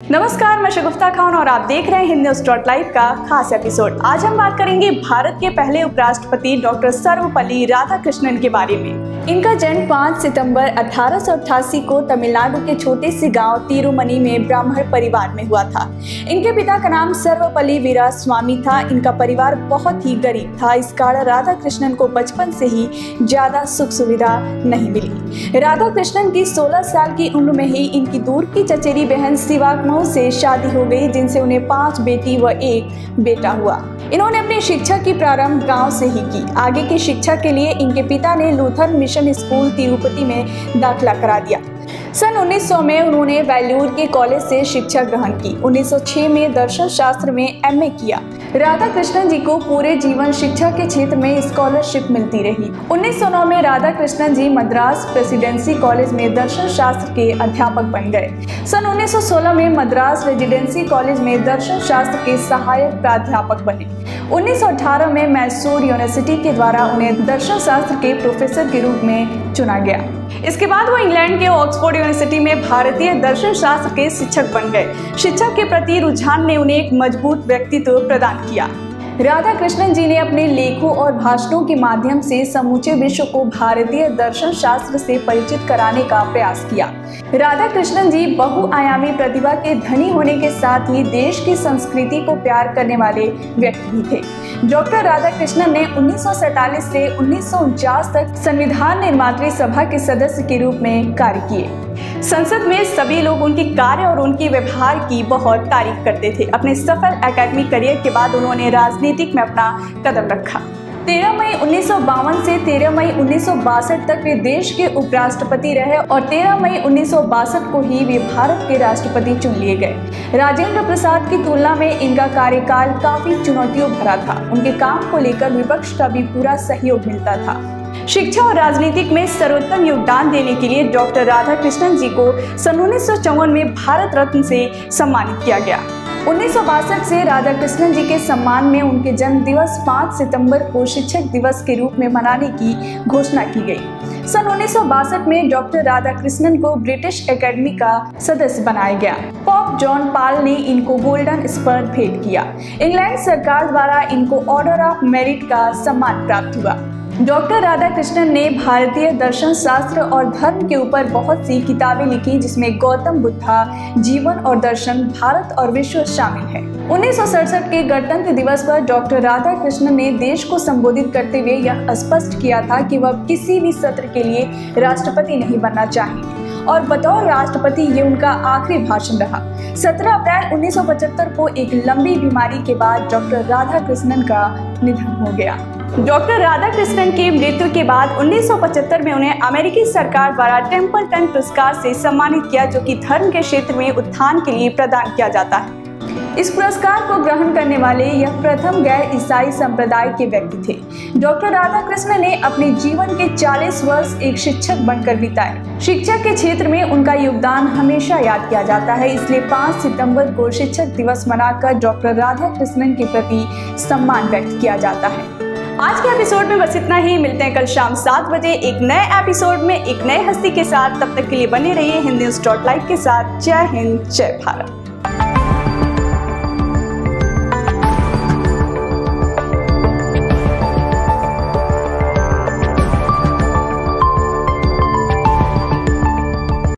नमस्कार, मैं शगुफ्ता खान और आप देख रहे हैं हिंद न्यूज़ लाइव का खास एपिसोड। आज हम बात करेंगे भारत के पहले उपराष्ट्रपति डॉक्टर सर्वपल्ली राधाकृष्णन के बारे में। इनका जन्म 5 सितंबर 1888 को तमिलनाडु के छोटे से गांव तिरुमनी में ब्राह्मण परिवार में हुआ था। इनके पिता का नाम सर्वपल्ली वीरास्वामी था। इनका परिवार बहुत ही गरीब था, इस कारण राधाकृष्णन को बचपन से ही ज्यादा सुख सुविधा नहीं मिली। राधाकृष्णन की 16 साल की उम्र में ही इनकी दूर की चचेरी बहन शिवात्मा से शादी हो गई, जिनसे उन्हें 5 बेटी व 1 बेटा हुआ। इन्होंने अपनी शिक्षा की प्रारंभ गांव से ही की। आगे की शिक्षा के लिए इनके पिता ने लूथर मिशन स्कूल तिरुपति में दाखिला करा दिया। सन 1900 में उन्होंने वेल्लूर के कॉलेज से शिक्षा ग्रहण की। 1906 में दर्शन शास्त्र में एमए किया। राधाकृष्णन जी को पूरे जीवन शिक्षा के क्षेत्र में स्कॉलरशिप मिलती रही। 1909 में राधाकृष्णन जी मद्रास प्रेसिडेंसी कॉलेज में दर्शन शास्त्र के अध्यापक बन गए। सन 1916 में मद्रास रेजिडेंसी कॉलेज में दर्शन शास्त्र के सहायक प्राध्यापक बने। 1918 में मैसूर यूनिवर्सिटी के द्वारा उन्हें दर्शन शास्त्र के प्रोफेसर के रूप में चुना गया। इसके बाद वो इंग्लैंड के ऑक्सफोर्ड यूनिवर्सिटी में भारतीय दर्शन शास्त्र के शिक्षक बन गए। शिक्षा के प्रति रुझान ने उन्हें एक मजबूत व्यक्तित्व प्रदान किया। राधाकृष्णन जी ने अपने लेखों और भाषणों के माध्यम से समूचे विश्व को भारतीय दर्शन शास्त्र से परिचित कराने का प्रयास किया। राधाकृष्णन जी बहुआयामी प्रतिभा के धनी होने के साथ ही देश की संस्कृति को प्यार करने वाले व्यक्ति भी थे। डॉक्टर राधाकृष्णन ने 1947 से 1949 तक संविधान निर्मात्री सभा के सदस्य के रूप में कार्य किए। संसद में सभी लोग उनके कार्य और उनके व्यवहार की बहुत तारीफ करते थे। अपने सफल एकेडमिक करियर के बाद उन्होंने राजनीतिक में अपना कदम रखा। 13 मई 1952 से 13 मई 1962 तक वे देश के उपराष्ट्रपति रहे और 13 मई 1962 को ही वे भारत के राष्ट्रपति चुन लिए गए। राजेंद्र प्रसाद की तुलना में इनका कार्यकाल काफी चुनौतियों भरा था। उनके काम को लेकर विपक्ष का भी पूरा सहयोग मिलता था। शिक्षा और राजनीतिक में सर्वोत्तम योगदान देने के लिए डॉक्टर राधाकृष्णन जी को सन 1954 में भारत रत्न से सम्मानित किया गया। 1962 से राधाकृष्णन जी के सम्मान में उनके जन्म दिवस 5 सितंबर को शिक्षक दिवस के रूप में मनाने की घोषणा की गई। सन 1962 में डॉक्टर राधाकृष्णन को ब्रिटिश एकेडमी का सदस्य बनाया गया। पॉप जॉन पॉल ने इनको गोल्डन स्पर भेंट किया। इंग्लैंड सरकार द्वारा इनको ऑर्डर ऑफ मेरिट का सम्मान प्राप्त हुआ। डॉक्टर राधाकृष्णन ने भारतीय दर्शन शास्त्र और धर्म के ऊपर बहुत सी किताबें लिखी, जिसमें गौतम बुद्धा, जीवन और दर्शन, भारत और विश्व शामिल है। 1967 के गणतंत्र दिवस पर डॉक्टर राधाकृष्णन ने देश को संबोधित करते हुए यह स्पष्ट किया था कि वह किसी भी सत्र के लिए राष्ट्रपति नहीं बनना चाहेंगे और बतौर राष्ट्रपति ये उनका आखिरी भाषण रहा। 17 अप्रैल 1975 को एक लंबी बीमारी के बाद डॉक्टर राधाकृष्णन का निधन हो गया। डॉक्टर राधाकृष्णन की मृत्यु के बाद 1975 में उन्हें अमेरिकी सरकार द्वारा टेम्पल्टन पुरस्कार से सम्मानित किया, जो कि धर्म के क्षेत्र में उत्थान के लिए प्रदान किया जाता है। इस पुरस्कार को ग्रहण करने वाले यह प्रथम गैर ईसाई संप्रदाय के व्यक्ति थे। डॉक्टर राधाकृष्णन ने अपने जीवन के 40 वर्ष एक शिक्षक बनकर बिताए। शिक्षा के क्षेत्र में उनका योगदान हमेशा याद किया जाता है, इसलिए 5 सितंबर को शिक्षक दिवस मनाकर डॉक्टर राधाकृष्णन के प्रति सम्मान व्यक्त किया जाता है। आज के एपिसोड में बस इतना ही। मिलते हैं कल शाम 7 बजे एक नए एपिसोड में एक नए हस्ती के साथ। तब तक के लिए बने रहिए हिंद न्यूज़ लाइव के साथ। जय हिंद, जय भारत।